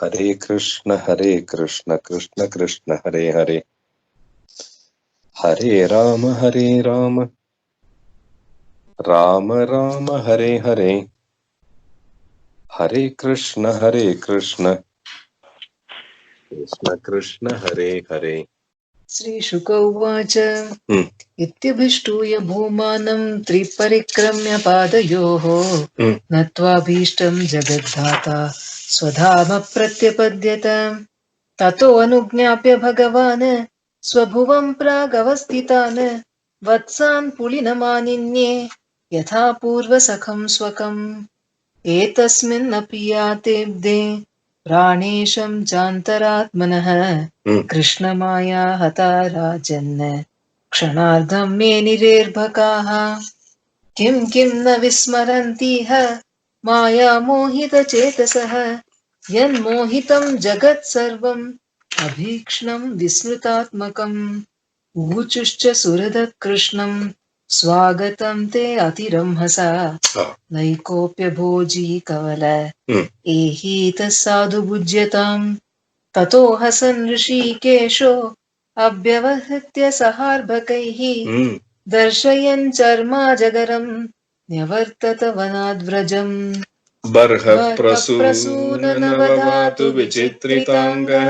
हरे कृष्ण कृष्ण कृष्ण हरे हरे, हरे राम राम राम हरे हरे, हरे कृष्ण कृष्ण कृष्ण हरे हरे। श्रीशुक उवाच इत्यभिष्टूय भूमानं त्रिपरिक्रम्य पादयोः नत्वाभीष्टं जगद्धाता स्वधाम प्रत्यपद्यत। ततो अनुज्ञाप्य भगवान् स्वभुवं प्रागवस्थितान् वत्सान् पुलिनमानिन्ये यथा पूर्वसखं स्वकम्। एतस्मिन्नपि यातेऽब्धे प्राणेशं चान्तरात्मनः कृष्णमाया हता राजन् क्षणार्धं मेनिरेर्भकाः। किं किं न विस्मरन्तीह मायामोहितचेतसः यन्मोहितं जगत्सर्वम् अभीक्ष्णं विस्मृतात्मकम्। ऊचुश्च सुहृदः कृष्णं स्वागतं ते अतिरंहसा नैकोप्यभोजी कवल एहीतः साधु भुज्यताम्। ततो हसन् ऋषिकेशो अभ्यवहृत्य सहार्भकैः दर्शयन् चर्माजगरम् न्यवर्तत वनाद्व्रजम्। बर्हप्रसूननवधातु विचित्रिताङ्गः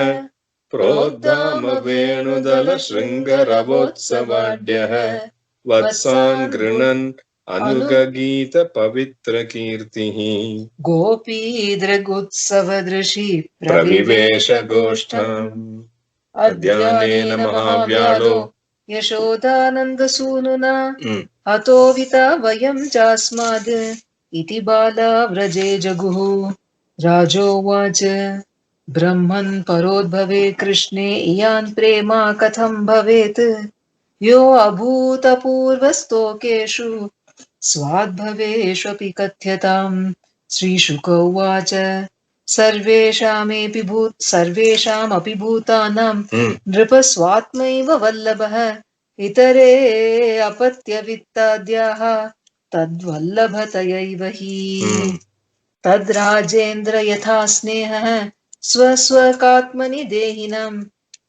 प्रोद्दाम वेणुदलशृङ्गरवोत्सवाढ्यः वत्सान् गृणन् अनुगगीत पवित्रकीर्तिः। गोपीदृगुत्सवदृशी प्रविवेश गोष्ठाम् अद्यानेन महाव्याळो यशोदानन्दसूनुना हतो विता वयं चास्माद् इति बाला व्रजे जगुः। राजोवाच ब्रह्मन् परोद्भवे कृष्णे इयान् प्रेमा कथं भवेत् यो अभूतपूर्वस्तोकेषु स्वाद्भवेष्वपि कथ्यताम्। श्रीशुक उवाच सर्वेषामपि भूतानां नृपस्वात्मैव वल्लभः इतरे अपत्यवित्ताद्याः तद्वल्लभतयैव हि। तद्राजेन्द्र यथा स्नेहः स्वस्वकात्मनि देहिनां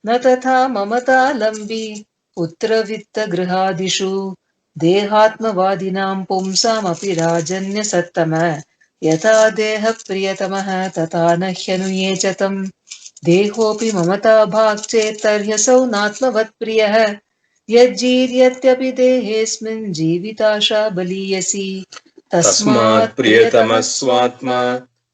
न तथा ममतालम्बी पुत्रवित्तगृहादिषु देहात्मवादिनां पुंसामपि राजन्यसत्तम। यथा देहप्रियतमः तथा न ह्यनुये च तम्। देहोऽपि ममता भाक् चेत् तर्ह्यसौ नात्मवत्प्रियः। यज्जीर्यत्यपि देहेऽस्मिन् जीविताशा बलीयसी। तस्मात् प्रियतमः स्वात्मा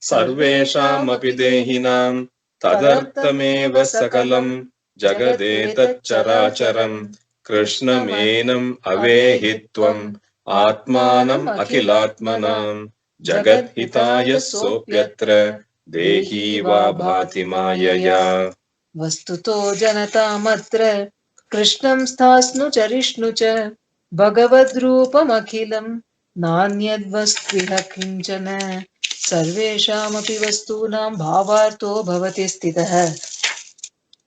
सर्वेषामपि देहिनां तदर्थमेव सकलं जगदेतच्चराचरम् कृष्णमेनम् अवेहित्वम् आत्मानम् अखिलात्मनाम् जगद्हिताय सोऽप्यत्र देही वा भाति मायया। वस्तुतो जनतामत्र कृष्णं स्थास्नु चरिष्णु च भगवद्रूपमखिलं नान्यद्वस्त्विह किञ्चन। सर्वेषामपि वस्तूनां भावार्थो भवति स्थितः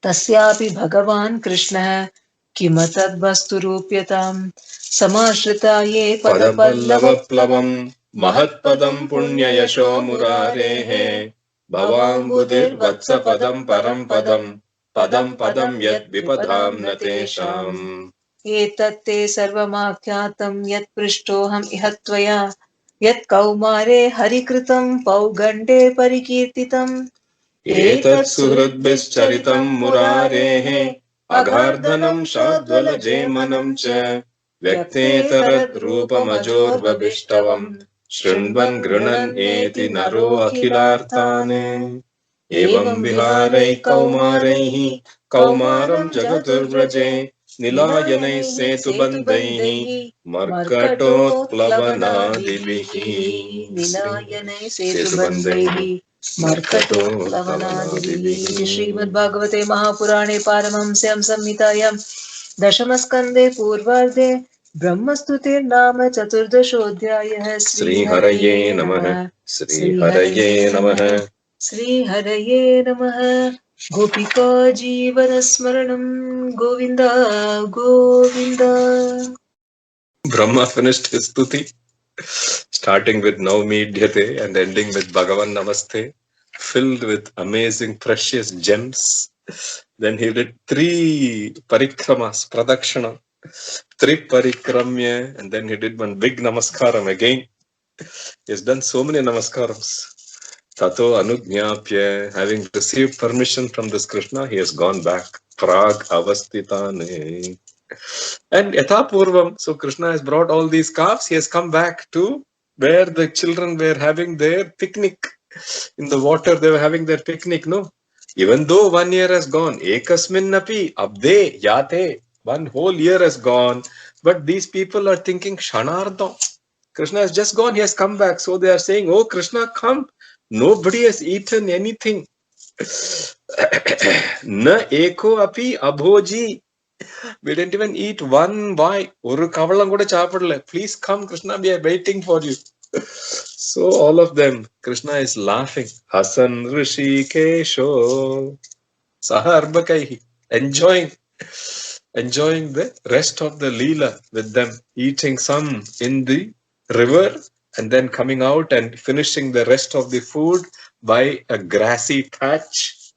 तस्यापि भगवान् कृष्णः किमतद्वस्तुरूप्यताम्। समाश्रिता ये पदपल्लवप्लवम् महत्पदम् पुण्ययशो मुरारेः भवाम्बुधिर्वत्सपदम् परम् पदम् पदम् पदम् यद् विपदाम् न तेषाम्। एतत्ते सर्वमाख्यातं यत् पृष्टोऽहम् इह त्वया यत् कौमारे हरिकृतं पौगण्डे परिकीर्तितम्। एतत् सुहृद्भिश्चरितम् मुरारेः अगार्धनम् शाद्वलजेमनम् च व्यक्तेतरद्रूपमजोर्वभिष्टवम् शृण्वन् गृणन् एति नरो अखिलार्थान्। एवम् विहारैः कौमारैः कौमारम् जगतुर्व्रजे निलायनैः सेतुबन्धैः मर्कटोत्प्लवनादिभिः। निलायनैः सेतुबन्धैः मर्कटोत्प्लवनादिभिः। श्रीमद्भागवते महापुराणे पारमहंस्यां संहितायां दशमस्कन्धे पूर्वार्धे ब्रह्मस्तुतिर्नाम चतुर्दशोऽध्यायः। श्रीहरये नमः। श्रीहरये नमः। श्रीहरये नमः। गोपिका जीवनस्मरणं Govind Govind. Brahma finished his stuti, starting with Navamidhyate and ending with Bhagavan Namaste. filled with amazing precious gems. Then he did 3 parikramas, pradakshana, Triparikramya, and then he did one big namaskaram again. He has done so many namaskarams. Tato Anujñapya, having received permission from this Krishna, he has gone back. Prag Avastitane. And Yatha so Krishna has brought all these calves, he has come back to where the children were having their picnic. In the water, they were having their picnic, no? Even though 1 year has gone, Ekasmin Napi, Abde, Yate, 1 whole year has gone, but these people are thinking Shanardam. Krishna has just gone, he has come back. So they are saying, oh Krishna, come. Nobody has eaten anything. Na eko api abhoji. We didn't even eat one bite. Please come, Krishna, we are waiting for you. So all of them, Krishna is laughing. Hasan Rishikesho Saharbakaihi. Enjoying the rest of the Leela with them, eating some in the river and then coming out and finishing the rest of the food by a grassy patch.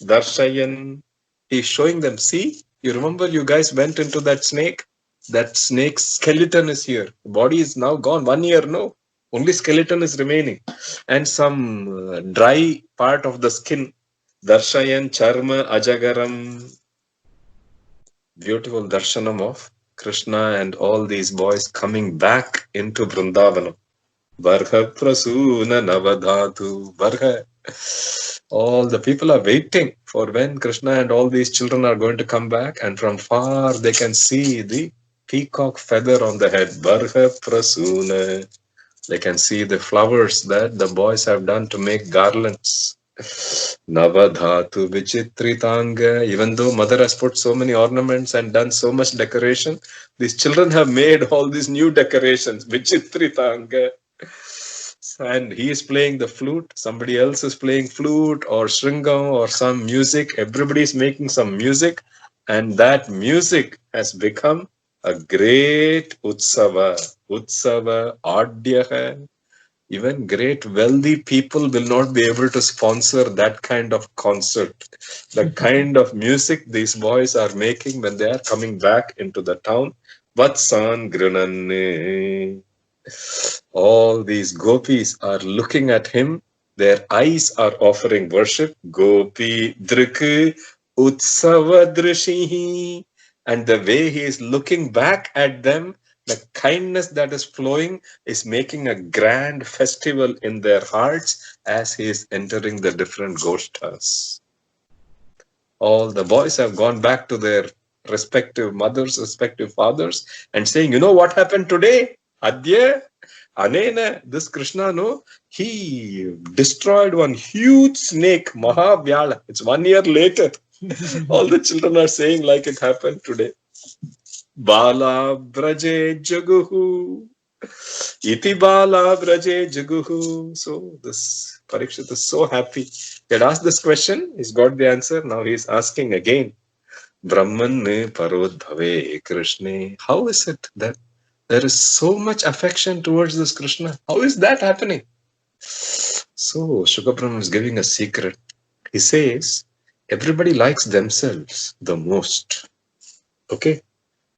Darshayan, he's showing them, see, you remember you guys went into that snake? That snake's skeleton is here. The body is now gone. 1 year, no. Only skeleton is remaining. And some dry part of the skin. Darshayan, Charma, Ajagaram. Beautiful darshanam of Krishna and all these boys coming back into Vrindavanam. Varha Prasuna Navadhatu. Varha. All the people are waiting for when Krishna and all these children are going to come back, and from far they can see the peacock feather on the head. Varha Prasuna. They can see the flowers that the boys have done to make garlands. Navadhatu Vichitritanga. Even though mother has put so many ornaments and done so much decoration, these children have made all these new decorations. Vichitritanga. And he is playing the flute, somebody else is playing flute or shringam or some music. Everybody is making some music, and that music has become a great utsava. Utsava, adyaha. Even great wealthy people will not be able to sponsor that kind of concert. The kind of music these boys are making when they are coming back into the town. Vatsan Grinanne. All these gopis are looking at him. Their eyes are offering worship. Gopi Drik Utsava Drishihi. And the way he is looking back at them, the kindness that is flowing is making a grand festival in their hearts as he is entering the different goshtas. All the boys have gone back to their respective mothers, respective fathers, and saying, you know what happened today? Adya, Anena, this Krishna, no, he destroyed one huge snake, Mahavyala. It's 1 year later. All the children are saying like it happened today. Bala Braje Jaguhu. Iti Bala Braje Jaguhu. So this Parikshit is so happy. He had asked this question, he's got the answer. Now he's asking again. Brahman Parodhave Krishna. How is it that there is so much affection towards this Krishna? How is that happening? So Shukha Brahman is giving a secret. He says, everybody likes themselves the most. Okay?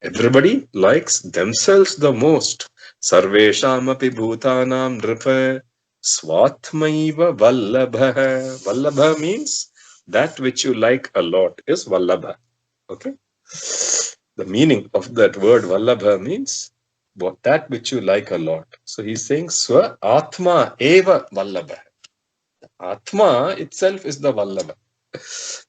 Everybody likes themselves the most. Sarvesham api bhutanam nripa swatmaiva vallabha. Vallabha means that which you like a lot is vallabha. Okay? The meaning of that word vallabha means that which you like a lot. So he's saying Swa Atma Eva Vallabha. Atma itself is the Vallabha.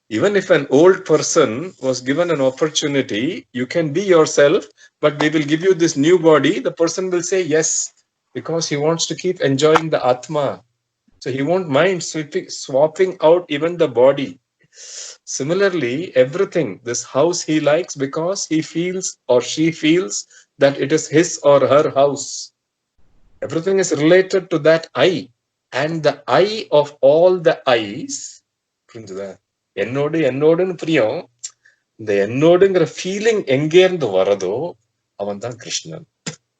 Even if an old person was given an opportunity, you can be yourself, but we will give you this new body, the person will say yes, because he wants to keep enjoying the Atma. So he won't mind swapping out even the body. Similarly, everything, this house he likes because he feels or she feels that it is his or her house. Everything is related to that I. And the I of all the I's, என்னோடுன்னு பிரியம், இந்த என்னோடுங்கிற feeling எங்கே இருந்து வரதோ அவன் தான் Krishnan.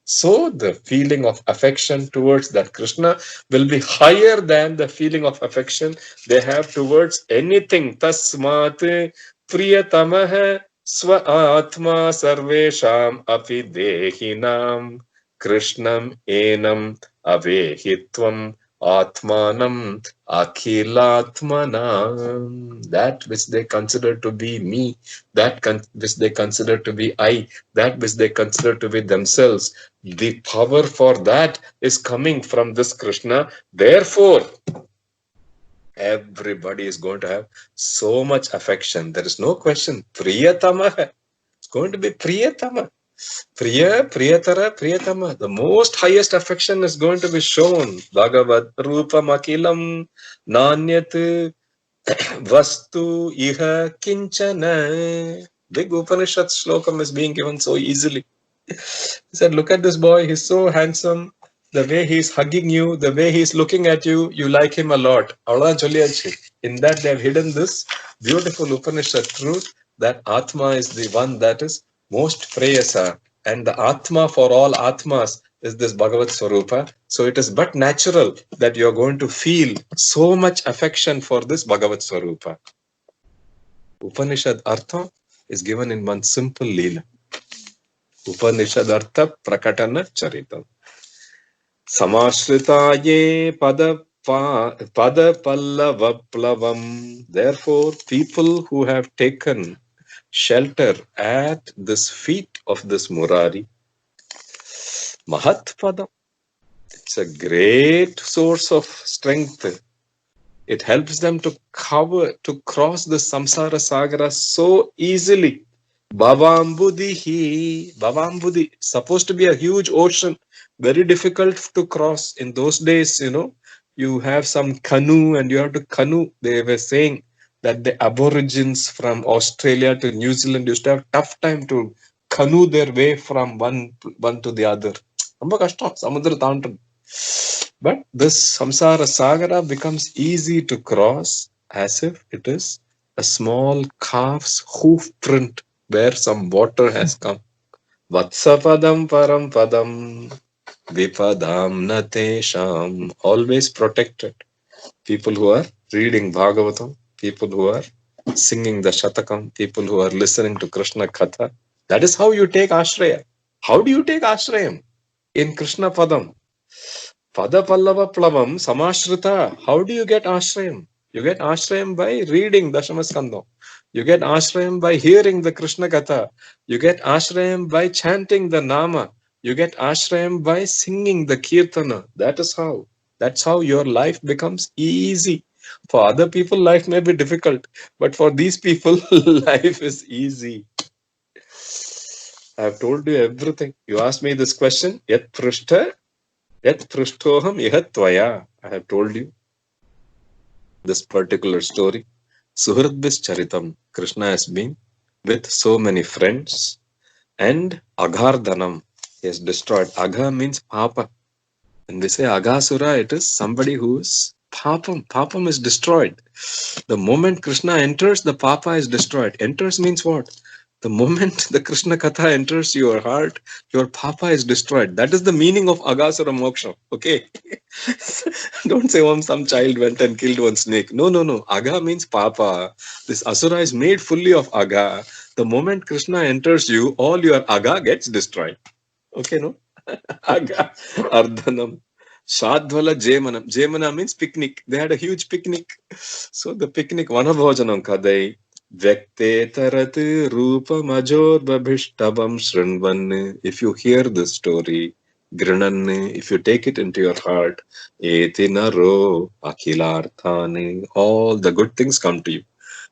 So the feeling of affection towards that Krishna will be higher than the feeling of affection they have towards anything. Tasmat priyatamah swa atma sarvesham api dehinam Krishnam enam avehitvam atmanam akhilatmanam. That which they consider to be me, which they consider to be I, that which they consider to be themselves, the power for that is coming from this Krishna. Therefore, everybody is going to have so much affection. There is no question. Priyatama. It's going to be Priyatama. Priya, Priyatara, Priyatama. The most highest affection is going to be shown. Bhagavad Rupam Akilam Nanyat Vastu Iha Kinchana. Big Upanishad slokam is being given so easily. He said, look at this boy, he's so handsome. The way he's hugging you, the way he's looking at you, you like him a lot. In that, they have hidden this beautiful Upanishad truth that Atma is the one that is most preyasa. And the Atma for all Atmas is this Bhagavad Swarupa. So it is but natural that you are going to feel so much affection for this Bhagavad Swarupa. Upanishad Artha is given in one simple Leela. Upanishad Artha Prakatana Charitam. Samashritaye pada pallavaplavam. Therefore, people who have taken shelter at this feet of this Murari, Mahat Padam. It's a great source of strength. It helps them to cross the samsara sagara so easily. Bhavambudhi, supposed to be a huge ocean, very difficult to cross. In those days, you have some canoe and you have to canoe. They were saying that the aborigines from Australia to New Zealand used to have tough time to canoe their way from one to the other. But this samsara sagara becomes easy to cross as if it is a small calf's hoof print where some water has come. Vatsapadam param padam vipadam natesham. Always protected. People who are reading Bhagavatam, people who are singing the Shatakam, people who are listening to Krishna Katha. That is how you take Ashraya. How do you take Ashrayam? In Krishna Padam. Pada Pallava Plavam Samashrita. How do you get Ashrayam? You get Ashrayam by reading Dashamaskandam. You get Ashrayam by hearing the Krishna Katha. You get Ashrayam by chanting the Nama. You get Ashrayam by singing the Kirtana. That is how. That's how your life becomes easy. For other people, life may be difficult. But for these people, life is easy. I have told you everything. You asked me this question. Yat prishta, yat prishtoham ihat tvaya. I have told you this particular story. Suhradbis Charitam. Krishna has been with so many friends. And Agardhanam. He has destroyed. Agha means Papa. When we say Aghasura, it is somebody who is Papam. Papam is destroyed. The moment Krishna enters, the Papa is destroyed. Enters means what? The moment the Krishna Katha enters your heart, your Papa is destroyed. That is the meaning of Aghasura Moksha. Okay? Don't say, some child went and killed one snake. No. Agha means Papa. This Asura is made fully of Agha. The moment Krishna enters you, all your Agha gets destroyed. Okay, no? Agha, Ardhanam. Shadvala Jemanam. Jemana means picnic. They had a huge picnic. So the picnic, Vanabhojanam Kadai. Vyakte tarat rupa major babhishtabam shrinvan. If you hear this story, Grinan, if you take it into your heart, etinaro akhilarthani, all the good things come to you.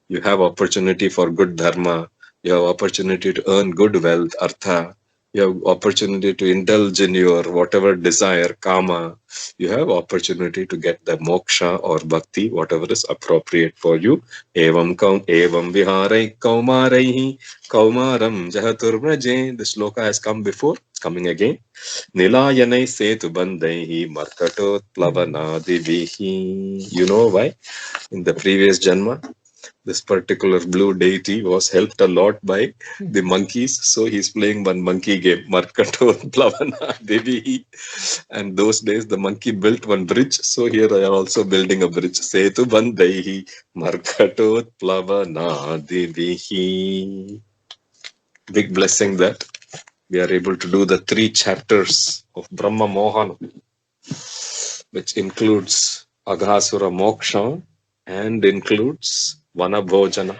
You have opportunity for good dharma. You have opportunity to earn good wealth, artha. You have opportunity to indulge in your whatever desire, kama. You have opportunity to get the moksha or bhakti, whatever is appropriate for you. Evam viharai kaumaraihi kaumaram jahatur vraje. The sloka has come before, it's coming again. Nilayanai setu bandaihi markatot plavanadivihi. You know why? In the previous Janma, This particular blue deity was helped a lot by the monkeys. So he's playing one monkey game, Markato Plavana Devi. And those days the monkey built one bridge. So here they are also building a bridge. Setu Bandaihi Markato Plavana Devi. Big blessing that we are able to do the 3 chapters of Brahma Mohan, which includes Aghasura Moksha and includes Vana Bhojana.